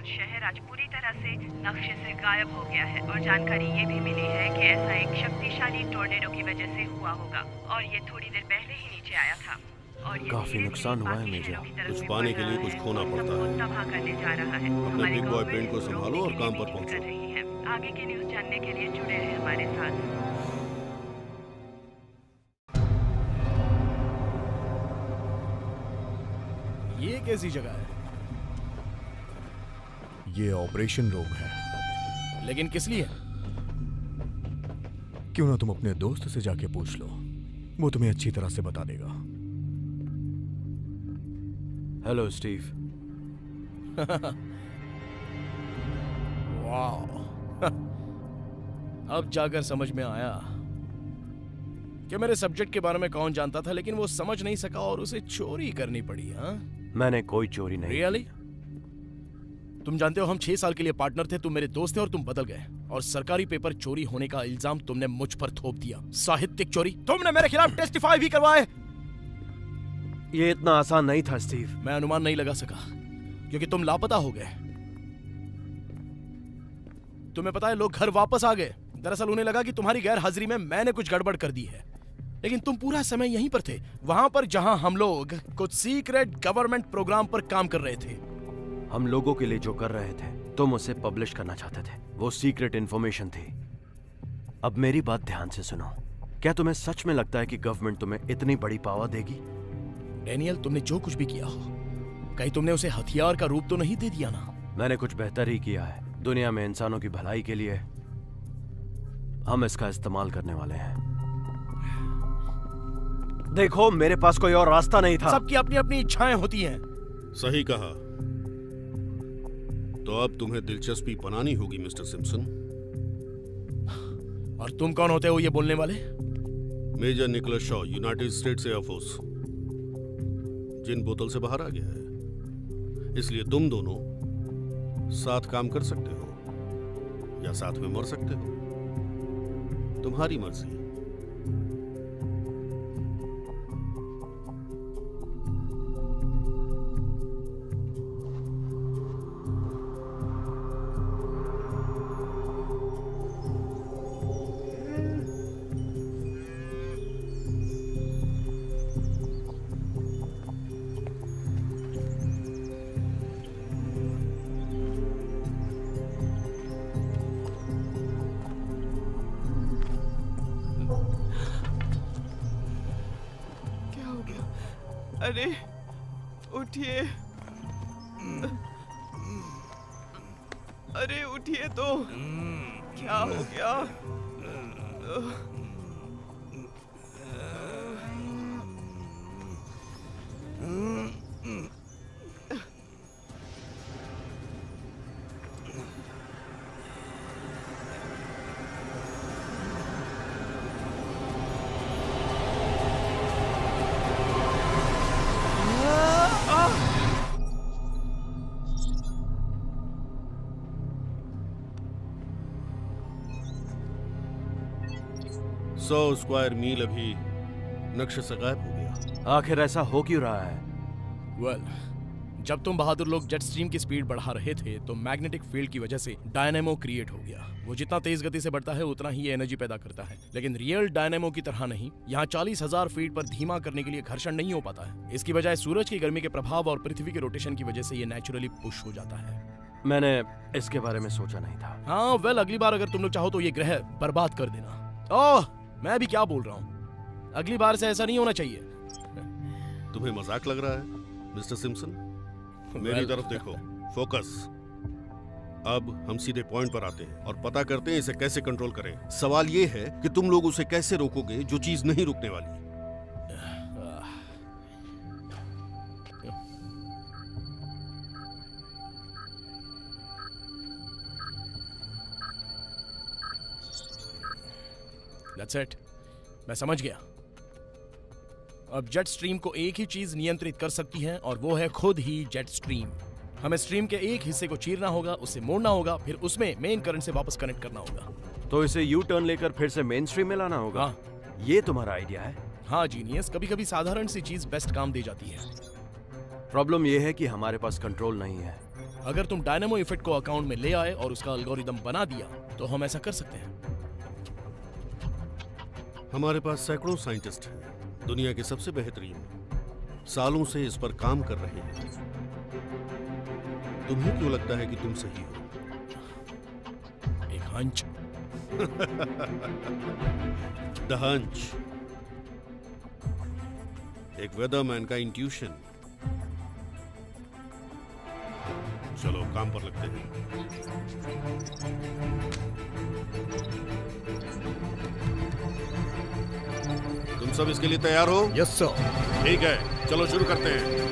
शहर आज पूरी तरह से नक्शे से गायब हो गया है और जानकारी ये भी मिली है कि ऐसा एक शक्तिशाली टोर्नेडो की वजह से हुआ होगा और ये थोड़ी देर पहले ही नीचे आया था और ये काफी नुकसान हुआ है मेजर। कुछ पाने के लिए कुछ खोना पड़ता है। तबाह करने जा रहा है। अपने बिग बॉय पेंट को संभालो और काम पर पहुंचो। आगे की न्यूज़ जानने के लिए जुड़े रहे हमारे साथ। ये कैसी जगह है? ये ऑपरेशन रूम है। लेकिन किस लिए? क्यों ना तुम अपने दोस्त से जाके पूछ लो, वो तुम्हें अच्छी तरह से बता देगा। Hello Steve. वाह, अब जाकर समझ में आया कि मेरे सब्जेक्ट के बारे में कौन जानता था, लेकिन वो समझ नहीं सका और उसे चोरी करनी पड़ी। हाँ, मैंने कोई चोरी नहीं। रियली? तुम जानते हो हम 6 साल के लिए पार्टनर थे, तुम मेरे दोस्त थे और तुम बदल गए और सरकारी पेपर चोरी होने का इल्जाम तुमने मुझ पर थोप दिया। साहित्यिक चोरी, तुमने मेरे खिलाफ टेस्टिफाई भी करवाए। ये इतना आसान नहीं था स्टीव। मैं अनुमान नहीं लगा सका क्योंकि तुम लापता हो गए। तुम्हें पता है, लोग घर वापस आ गए। दरअसल उन्हें लगा कि तुम्हारी गैर हाजिरी में मैंने कुछ गड़बड़ कर दी है, लेकिन तुम पूरा समय यहीं पर थे, वहां पर जहां हम लोग कुछ सीक्रेट गवर्नमेंट प्रोग्राम पर काम कर रहे थे। हम लोगों के लिए जो कर रहे थे तुम उसे पब्लिश करना चाहते थे, वो सीक्रेट इंफॉर्मेशन थी। अब मेरी बात ध्यान से सुनो, क्या तुम्हें सच में लगता है कि गवर्नमेंट तुम्हें इतनी बड़ी पावर देगी? डैनियल, तुमने जो कुछ भी किया हो, कहीं तुमने उसे हथियार का रूप तो नहीं दे दिया ना? मैंने कुछ बेहतर ही किया है। दुनिया में इंसानों की भलाई के लिए हम इसका इस्तेमाल करने वाले हैं। देखो, मेरे पास कोई और रास्ता नहीं था। सबकी अपनी अपनी इच्छाएं होती हैं। सही कहा। तो अब तुम्हें दिलचस्पी बनानी होगी मिस्टर सिम्पसन। और तुम कौन होते हो ये बोलने वाले? Major Nicholas Shaw, United States air force. जिन बोतल से बाहर आ गया है, इसलिए तुम दोनों साथ काम कर सकते हो या साथ में मर सकते हो, तुम्हारी मर्जी। अरे उठिए, अरे उठिए तो, क्या हो गया? सौ स्क्वायर मील अभी नक्शे से गायब हो गया। आखिर ऐसा हो क्यों रहा है? जब तुम बहादुर लोग जेट स्ट्रीम की स्पीड बढ़ा रहे थे तो मैग्नेटिक फील्ड की वजह से डायनेमो क्रिएट हो गया। वो जितना तेज गति से बढ़ता है उतना ही एनर्जी पैदा करता है, लेकिन रियल डायनेमो की तरह नहीं। यहाँ 40,000 फीट पर धीमा करने के लिए घर्षण नहीं हो पाता है। इसकी बजाय सूरज की गर्मी के प्रभाव और पृथ्वी के रोटेशन की वजह से ये नेचुरली पुश हो जाता है। मैंने इसके बारे में सोचा नहीं था। हाँ, अगली बार अगर तुम लोग चाहो तो ये ग्रह बर्बाद कर देना। ओह, मैं भी क्या बोल रहा हूँ, अगली बार से ऐसा नहीं होना चाहिए। तुम्हें मजाक लग रहा है मिस्टर सिम्पसन? मेरी तरफ देखो, फोकस। अब हम सीधे पॉइंट पर आते हैं और पता करते हैं इसे कैसे कंट्रोल करें। सवाल ये है कि तुम लोग उसे कैसे रोकोगे जो चीज नहीं रुकने वाली। That's it. मैं समझ गया। अब जेट स्ट्रीम को एक ही चीज नियंत्रित कर सकती है और वो है खुद ही जेट स्ट्रीम। हमें स्ट्रीम के एक हिस्से को चीरना होगा, उसे मोड़ना होगा, फिर उसमें मेन करंट से वापस कनेक्ट करना होगा। तो इसे यू टर्न लेकर फिर से मेन स्ट्रीम में लाना होगा। हाँ। ये तुम्हारा आइडिया है? हाँ जीनियस, कभी कभी साधारण सी चीज बेस्ट काम दे जाती है। प्रॉब्लम ये है कि हमारे पास कंट्रोल नहीं है। अगर तुम डायनेमो इफेक्ट को अकाउंट में ले आए और उसका एल्गोरिदम बना दिया तो हम ऐसा कर सकते हैं। हमारे पास सैकड़ों साइंटिस्ट हैं, दुनिया के सबसे बेहतरीन, सालों से इस पर काम कर रहे हैं। तुम्हें क्यों लगता है कि तुम सही हो? एक हंच। द हंच, एक वेदरमैन का इंट्यूशन। चलो काम पर लगते हैं। तुम सब इसके लिए तैयार हो? Yes sir. ठीक है, चलो शुरू करते हैं।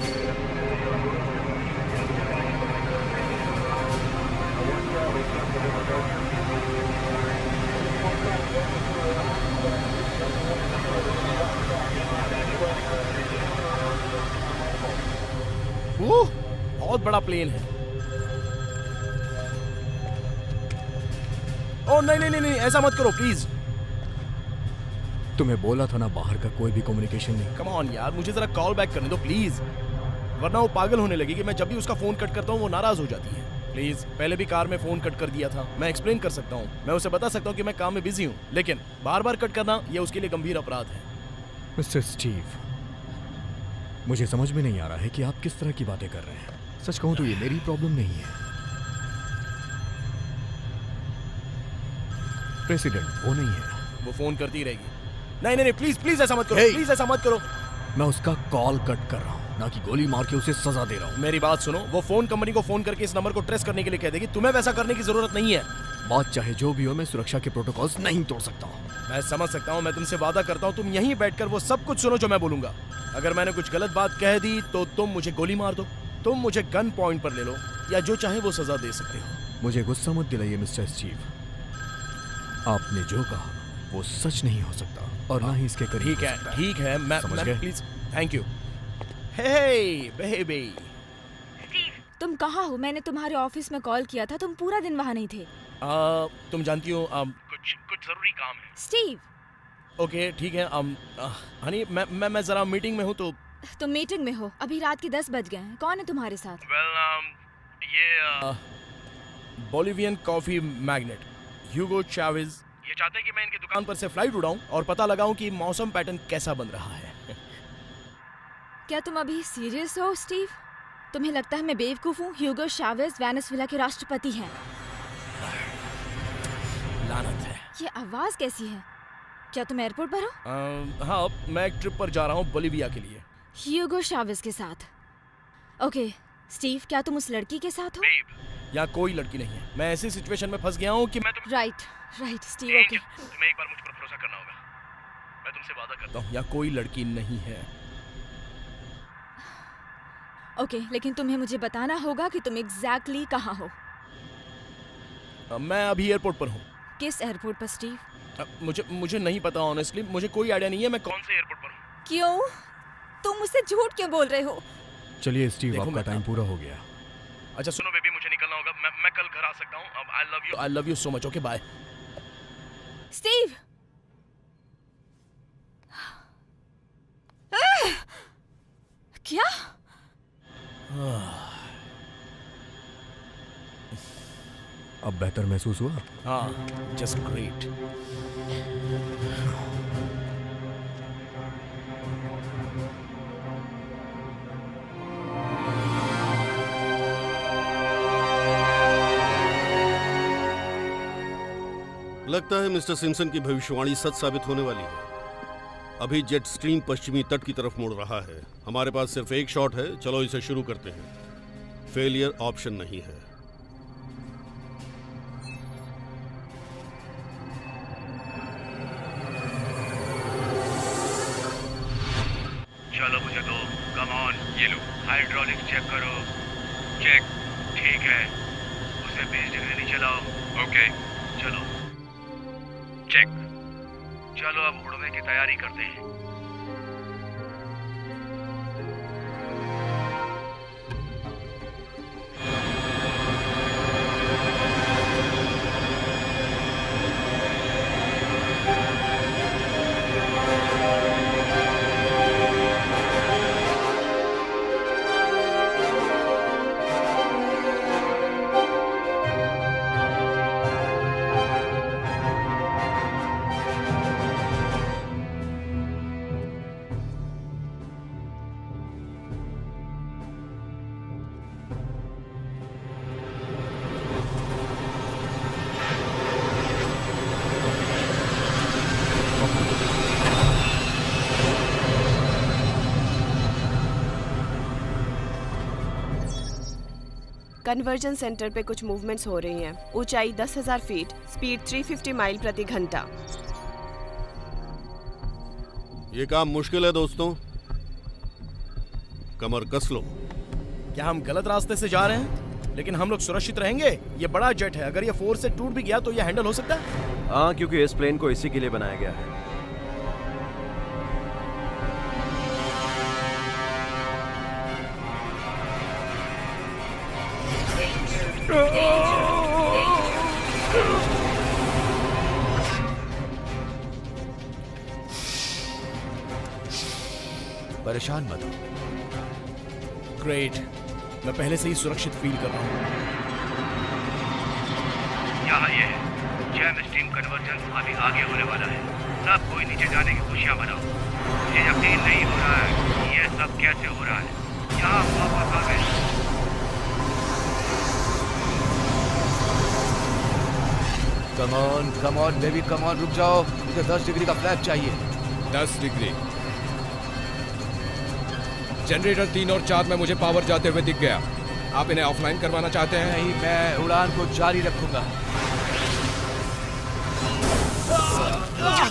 ओह, बहुत बड़ा प्लेन है। ओ नहीं नहीं नहीं नहीं, ऐसा मत करो प्लीज। तुम्हें बोला था ना बाहर का कोई भी कम्युनिकेशन नहीं। कम ऑन यार, मुझे जरा कॉल बैक करने दो प्लीज, वरना वो पागल होने लगेगी। मैं जब भी उसका फोन कट करता हूँ वो नाराज हो जाती है। प्लीज, पहले भी कार में फोन कट कर दिया था। मैं एक्सप्लेन कर सकता हूँ, मैं उसे बता सकता हूँ कि मैं काम में बिजी हूँ, लेकिन बार बार कट करना ये उसके लिए गंभीर अपराध है। मिस्टर स्टीव, मुझे समझ में नहीं आ रहा है कि आप किस तरह की बातें कर रहे हैं। सच कहूं तो ये मेरी प्रॉब्लम नहीं है। प्रेसिडेंट वो नहीं है। वो फोन करती रहेगी। नहीं नहीं नहीं, प्लीज प्लीज ऐसा मत करो, Hey! प्लीज ऐसा मत करो। मैं उसका कॉल कट कर रहा हूँ, ना कि गोली मार के उसे सजा दे रहा हूँ। मेरी बात सुनो, वो फोन कंपनी को फोन करके इस नंबर को ट्रेस करने के लिए कह देगी। तुम्हें वैसा करने की जरूरत नहीं है। बात चाहे जो भी हो, मैं सुरक्षा के प्रोटोकॉल्स नहीं तोड़ सकता हूँ। मैं समझ सकता हूँ, मैं तुमसे वादा करता हूँ तुम यहीं बैठकर वो सब कुछ सुनो जो मैं बोलूंगा। अगर मैंने कुछ गलत बात कह दी तो तुम मुझे गोली मार दो, तुम मुझे गन पॉइंट पर ले लो, या जो चाहे वो सजा दे सकते हो। मुझे गुस्सा मत दिलाइए मिस्टर स्टीव। आपने जो कहा वो सच नहीं हो सकता और ना ही इसके करीब ठीक हो है सकता ठीक है, मैं समझ गए? Please, thank you. Hey baby, तुम कहाँ हो? मैंने तुम्हारे ऑफिस में कॉल किया था, तुम पूरा दिन वहाँ नहीं थे। तुम जानती हो कुछ जरूरी काम है। स्टीव, ओके ठीक है। हनी, मैं जरा मीटिंग में हूँ तो। तुम मीटिंग में हो? अभी रात के 10 बज गए हैं। कौन है तुम्हारे साथ? ये बोलिवियन कॉफी मैग्नेट ह्यूगो चावेज ये चाहते हैं कि मैं इनकी दुकान पर से फ्लाइट उड़ाऊं और पता लगाऊं कि मौसम पैटर्न कैसा बन रहा है। क्या तुम अभी सीरियस हो स्टीव? तुम्हें लगता है मैं बेवकूफ हूँ? ह्यूगो चावेज वेनेजुएला के राष्ट्रपति हैं। लानत है। ये आवाज कैसी है? क्या तुम एयरपोर्ट पर हो? हाँ, मैं एक ट्रिप पर जा रहा हूँ बोलिविया के लिए। ह्यूगो चावेज के साथ? ओके स्टीव, क्या तुम उस लड़की के साथ हो? यहाँ कोई लड़की नहीं है। मैं ऐसी सिचुएशन में फंस गया हूँ कि मैं राइट स्टीव, ओके। तुम्हें एक बार मुझ पर भरोसा करना होगा। मैं तुमसे वादा करता हूँ यहाँ कोई लड़की नहीं है। ओके, लेकिन तुम्हें मुझे बताना होगा कि तुम एग्जैक्टली कहाँ हो। मैं अभी एयरपोर्ट पर हूँ। किस एयरपोर्ट पर स्टीव? मुझे नहीं पता ऑनेस्टली, मुझे कोई आइडिया नहीं है मैं कौन से एयरपोर्ट पर हूँ। क्यों? तुम मुझसे झूठ क्यों बोल रहे हो? चलिए स्टीव, देखो, आपका मैं- टाइम पूरा हो गया। अच्छा सुनो बेबी, मुझे निकलना होगा। मैं कल घर आ सकता हूँ। अब I love you so much. Okay bye. Steve! क्या? अब बेहतर महसूस हुआ? हाँ, जस्ट ग्रेट। लगता है मिस्टर सिम्पसन की भविष्यवाणी सच साबित होने वाली है। अभी जेट स्ट्रीम पश्चिमी तट की तरफ मुड़ रहा है। हमारे पास सिर्फ एक शॉट है, चलो इसे शुरू करते हैं। फेलियर ऑप्शन नहीं है। चलो मुझे दो, कम ऑन, ये लो, हाइड्रोलिक्स चेक करो। चेक, ठीक है, उसे 20 डिग्री नीचे लाओ। ओके, चलो, चेक, चलो अब उड़ने की तैयारी करते हैं। कन्वर्जन सेंटर पे कुछ मूवमेंट्स हो रही हैं। ऊंचाई 10,000 फीट, स्पीड 350 माइल प्रति घंटा। ये काम मुश्किल है दोस्तों, कमर कस लो। क्या हम गलत रास्ते से जा रहे हैं? लेकिन हम लोग सुरक्षित रहेंगे? ये बड़ा जेट है, अगर ये फोर्स से टूट भी गया तो ये हैंडल हो सकता है? हाँ, क्योंकि इस प्लेन को इसी के लिए बनाया गया है। परेशान मत हो। ग्रेट, मैं पहले से ही सुरक्षित फील कर रहा हूँ। यहाँ ये है, जैम स्ट्रीम कन्वर्जन अभी आगे होने वाला है। सब कोई नीचे जाने की खुशियाँ मनाओ। मुझे यकीन नहीं हो रहा है कि ये सब कैसे हो रहा है। यहाँ वापस आ गए। Come on baby, come on, रुक जाओ। मुझे 10 डिग्री का फ्लैप चाहिए। 10 डिग्री। जनरेटर 3 और 4 में मुझे पावर जाते हुए दिख गया। आप इन्हें ऑफलाइन करवाना चाहते हैं? नहीं, मैं उड़ान को जारी रखूंगा।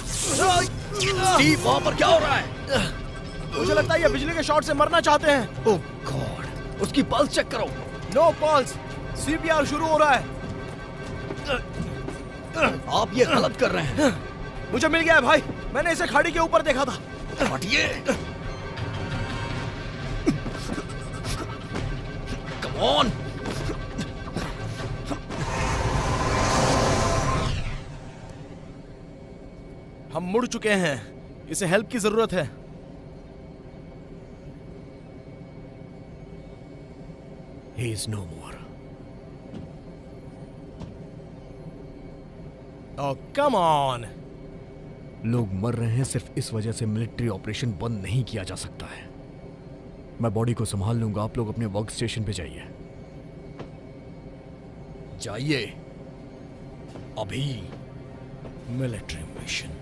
स्टीव, वहाँ पर क्या हो रहा है? मुझे लगता है ये बिजली के शॉट से मरना चाहते हैं। ओह गॉड, उसकी पल्स चेक करो। नो पल्स, सीपीआर शुरू हो रहा है। आप ये गलत कर रहे हैं। मुझे मिल गया है भाई, मैंने इसे खाड़ी के ऊपर देखा था। हटिए। Come on. हम मुड़ चुके हैं, इसे हेल्प की जरूरत है। He is no more. Oh, come on! लोग मर रहे हैं, सिर्फ इस वजह से मिलिट्री ऑपरेशन बंद नहीं किया जा सकता है। मैं बॉडी को संभाल लूंगा, आप लोग अपने वर्क स्टेशन पे जाइए। जाइए अभी। Military mission.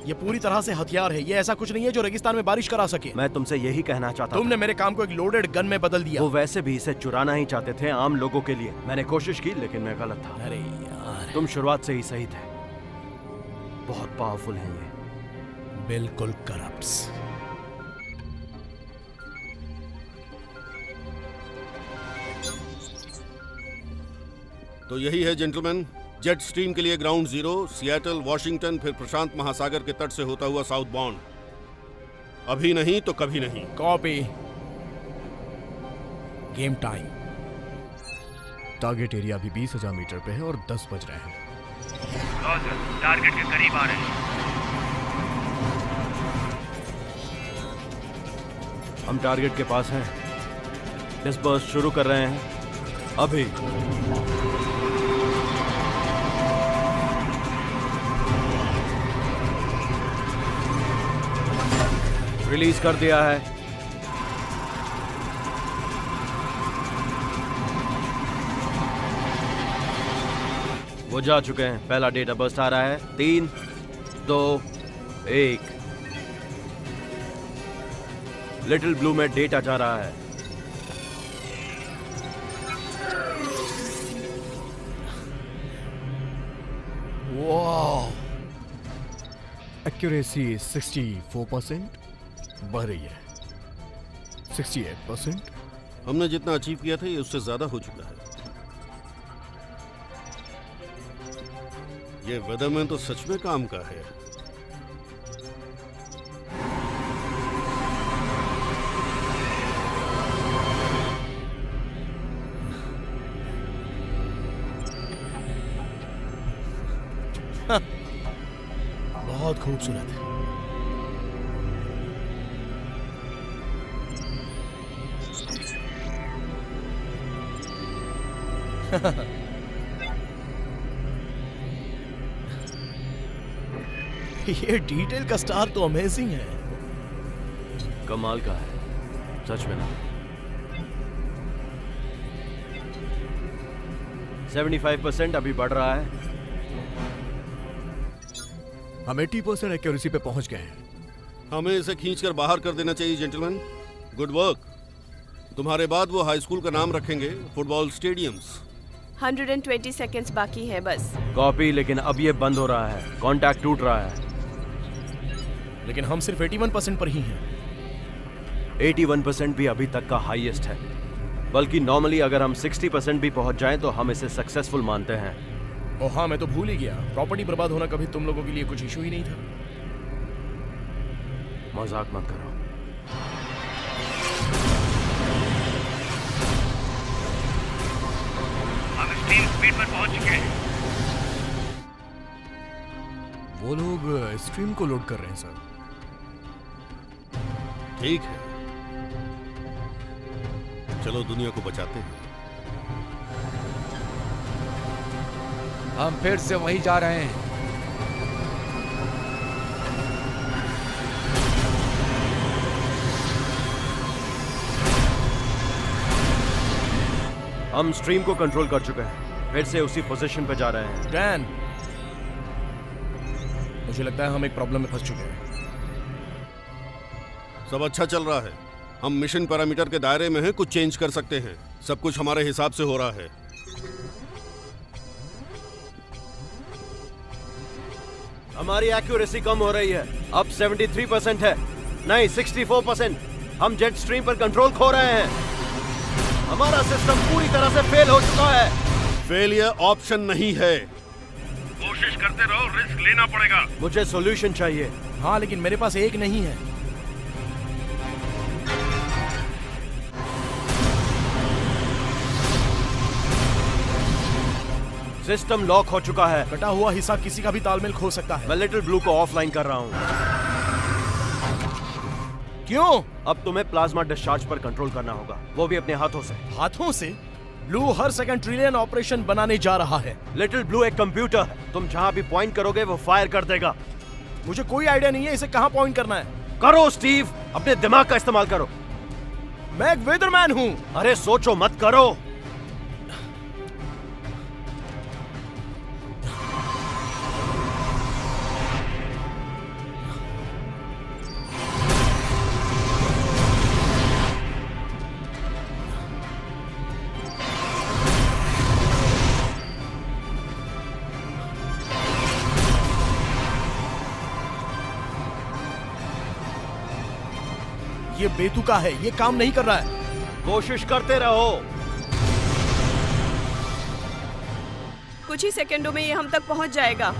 ये पूरी तरह से हथियार है, ये ऐसा कुछ नहीं है जो रेगिस्तान में बारिश करा सके। मैं तुमसे यही कहना चाहता तुमने मेरे काम को एक लोडेड गन में बदल दिया। वो वैसे भी इसे चुराना ही चाहते थे आम लोगों के लिए। मैंने कोशिश की लेकिन मैं गलत था। अरे यार, तुम शुरुआत से ही सही थे। बहुत पावरफुल हैं ये। बिल्कुल करप्ट्स। तो यही है जेंटलमैन, जेट स्ट्रीम के लिए ग्राउंड जीरो, सिएटल, वॉशिंगटन, फिर प्रशांत महासागर के तट से होता हुआ साउथ बाउंड। अभी नहीं तो कभी नहीं। Copy. Game time. Target area अभी 20,000 मीटर पे है और 10 बज रहे हैं। टारगेट के करीब आ रहे हैं। हम टारगेट के पास हैं। डिस्पर्स शुरू कर रहे हैं अभी। रिलीज कर दिया है। वो जा चुके हैं। पहला डेटा बस्ट आ रहा है। 3, 2, 1। लिटिल ब्लू में डेटा जा रहा है। वाह, एक्यूरेसी 64%, बढ़ रही है 68%। हमने जितना अचीव किया था ये उससे ज्यादा हो चुका है। ये वेदरमैन तो सच में काम का है। बहुत खूबसूरत है। ये डिटेल का स्टार तो अमेजिंग है। कमाल का है सच में ना। 75% अभी बढ़ रहा है। हम 80% एक्यूरेसी पे पहुंच गए हैं। हमें इसे खींचकर बाहर कर देना चाहिए जेंटलमैन। Good work. तुम्हारे बाद वो हाई स्कूल का नाम रखेंगे फुटबॉल स्टेडियम्स। 120 सेकेंड्स बाकी है बस। कॉपी, लेकिन अब ये बंद हो रहा है, कांटेक्ट टूट रहा है। लेकिन हम सिर्फ 81% पर ही हैं। 81% भी अभी तक का हाईएस्ट है, बल्कि नॉर्मली अगर हम 60% भी पहुंच जाएं तो हम इसे सक्सेसफुल मानते हैं। ओह हाँ, मैं तो भूल ही गया, प्रॉपर्टी बर्बाद होना कभी तुम लोगों के लिए कुछ इशू ही नहीं था। मजाक मत करो। हम स्ट्रीम स्पीड पर पहुंच चुके हैं। वो लोग स्ट्रीम को लोड कर रहे हैं सर। ठीक है, चलो दुनिया को बचाते हैं। हम फिर से वहीं जा रहे हैं। हम स्ट्रीम को कंट्रोल कर चुके हैं, फिर से उसी पोजीशन पे जा रहे हैं। डैन, मुझे लगता है हम एक प्रॉब्लम में फंस चुके हैं। सब अच्छा चल रहा है। हम मिशन पैरामीटर के दायरे में हैं, कुछ चेंज कर सकते हैं। सब कुछ हमारे हिसाब से हो रहा है। हमारी एक्यूरेसी कम हो रही है, अब 73% है, नहीं 64%। हम जेट स्ट्रीम पर कंट्रोल खो रहे हैं। हमारा सिस्टम पूरी तरह से फेल हो चुका है। फेलियर ऑप्शन नहीं है। कोशिश करते रहो, रिस्क लेना पड़ेगा। मुझे सॉल्यूशन चाहिए। हाँ, लेकिन मेरे पास एक नहीं है। सिस्टम लॉक हो चुका है। कटा हुआ हिस्सा किसी का भी तालमेल खो सकता है। मैं लिटिल ब्लू को ऑफलाइन कर रहा हूँ। क्यों? अब तुम्हें प्लाज्मा डिस्चार्ज पर कंट्रोल करना होगा, वो भी अपने हाथों से। हाथों से? ब्लू हर सेकंड ट्रिलियन ऑपरेशन बनाने जा रहा है। लिटिल ब्लू एक कंप्यूटर है, तुम जहाँ भी पॉइंट करोगे वो फायर कर देगा। मुझे कोई आइडिया नहीं है इसे कहाँ पॉइंट करना है। करो स्टीव, अपने दिमाग का इस्तेमाल करो। मैं एक वेदरमैन हूँ। अरे सोचो मत, करो। ये बेतुका है, ये काम नहीं कर रहा है। कोशिश करते रहो। कुछ ही सेकंडों में ये हम तक पहुंच जाएगा।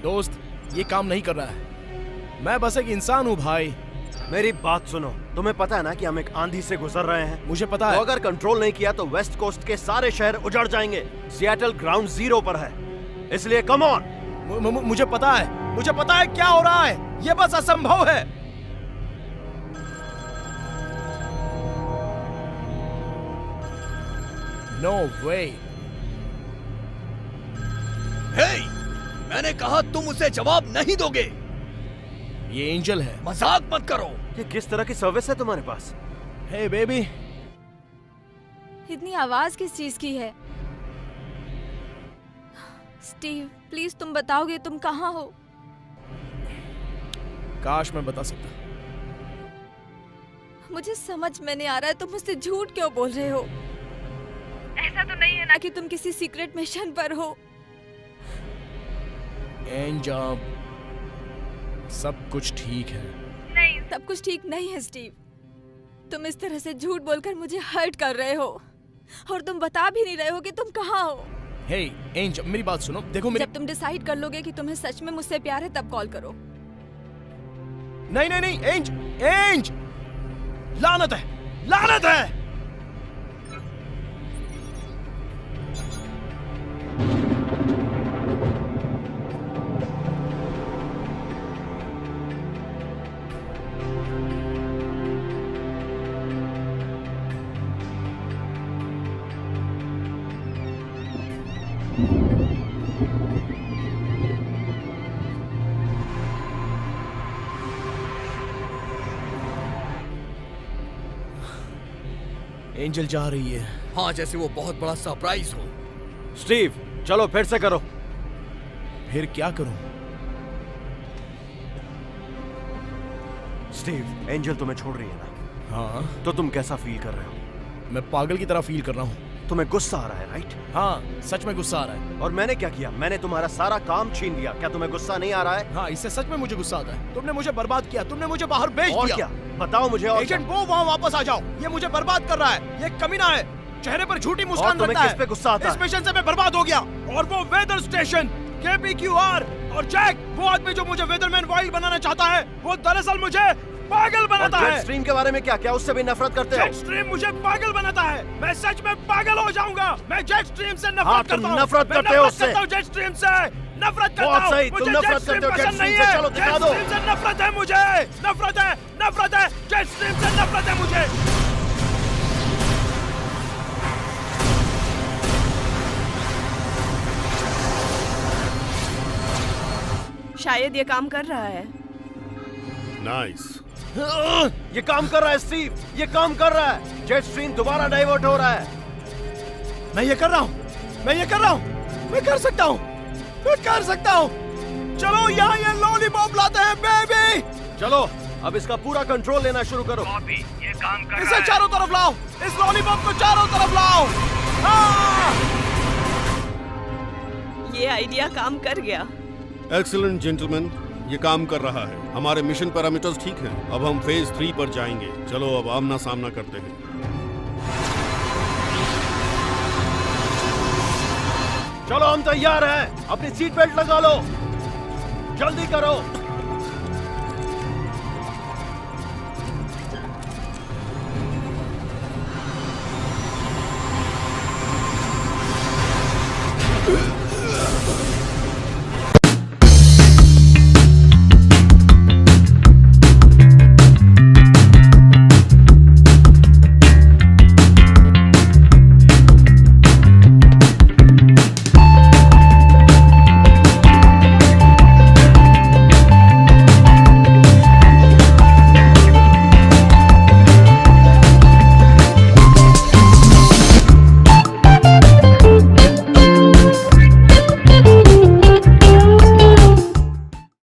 दोस्त, ये काम नहीं कर रहा है। मैं बस एक इंसान हूँ भाई। मेरी बात सुनो, तुम्हें पता है ना कि हम एक आंधी से गुजर रहे हैं। मुझे पता है। तो अगर कंट्रोल नहीं किया तो वेस्ट कोस्ट के सारे शहर उजड़ जाएंगे। सिएटल ग्राउंड जीरो पर है, इसलिए कम ऑन। मुझे पता है, मुझे पता है क्या हो रहा है। ये बस असंभव है। नो वे। हे, मैंने कहा तुम उसे जवाब नहीं दोगे। ये एंजल है। मजाक मत करो। ये किस तरह की सर्विस है तुम्हारे पास? हे बेबी। इतनी आवाज किस चीज की है? स्टीव, प्लीज तुम बताओगे तुम कहाँ हो? काश मैं बता सकता। मुझे समझ में नहीं आ रहा है तुम मुझसे झूठ क्यों बोल रहे हो। ऐसा तो नहीं है ना कि तुम किसी सीक्रेट मिशन पर हो? एंजल, सब कुछ ठीक है। नहीं, सब कुछ ठीक नहीं है स्टीव। तुम इस तरह से झूठ बोलकर मुझे हर्ट कर रहे हो और तुम बता भी नहीं रहे हो कि तुम कहाँ हो। हे एंजल, मेरी बात सुनो। देखो मेरी... जब तुम डिसाइड कर लोगे कि तुम्हें सच में मुझसे प्यार है तब कॉल करो। नहीं नहीं नहीं, एंज, लानत है, लानत है। एंजल जा रही है। हाँ, जैसे वो बहुत बड़ा सरप्राइज हो। स्टीव, चलो फिर से करो। फिर क्या करूं? स्टीव, एंजल तुम्हें छोड़ रही है ना? हाँ, तो तुम कैसा फील कर रहे हो? मैं पागल की तरह फील कर रहा हूँ। तुम्हें गुस्सा आ रहा है, राइट? हाँ, सच में गुस्सा आ रहा है। और मैंने क्या किया? मैंने तुम्हारा सारा काम छीन लिया। क्या तुम्हें गुस्सा नहीं आ रहा है? हाँ, इससे सच में मुझे गुस्सा आता है। तुमने मुझे बर्बाद किया, तुमने मुझे बाहर भेज और दिया। क्या? बताओ मुझे। और एजेंट वो, वहाँ वापस आ जाओ। ये मुझे बर्बाद कर रहा है। ये कमीना है। चेहरे पर झूठी मुस्कान तुम्हें रखता है। किस पे गुस्सा आता इस है? मिशन से मैं बर्बाद हो गया। और वो वेदर स्टेशन, KPQR और जैक, वो आदमी जो मुझे वेदरमैन वाइल्ड बनाना चाहता है, वो दरअसल मुझे पागल बनाता है। जेट स्ट्रीम के बारे में क्या? क्या उससे भी नफरत करते हो? जेट स्ट्रीम मुझे पागल बनाता है। मैं सच में पागल हो जाऊंगा। मैं जेट स्ट्रीम से नफरत हाँ, करता तुम हूँ। नफरत मैं करते हो उससे। करता हूँ जेट स्ट्रीम से। नफरत करता बहुत हूँ। सही, मुझे तुम नफरत जेट स्ट्रीम करते हो जेट पसंद स्ट्रीम नहीं से। है। चलो दिखा दो। जेट स्ट्रीम से नफरत है मुझे। नफरत है, नफरत है। जेट स्ट्रीम से नफरत है मुझे। शायद ये काम कर रहा है। नाइस। ये काम कर रहा है स्टीव, ये काम कर रहा है। जेट स्ट्रीम दोबारा डाइवर्ट हो रहा है। मैं ये कर रहा हूँ। मैं ये कर रहा हूँ। मैं कर सकता हूँ। मैं कर सकता हूँ। चलो यहाँ ये लॉलीपॉप लाते हैं बेबी। चलो अब इसका पूरा कंट्रोल लेना शुरू करो। कॉपी, ये काम कर इसे रहा है। चारों तरफ लाओ। इस लॉलीपॉप को चारों तरफ लाओ। हाँ! ये आइडिया काम कर गया। एक्सीलेंट जेंटलमैन, ये काम कर रहा है। हमारे मिशन पैरामीटर्स ठीक हैं। अब हम फेज 3 पर जाएंगे। चलो अब आमना सामना करते हैं। चलो हम तैयार हैं। अपनी सीट बेल्ट लगा लो। जल्दी करो।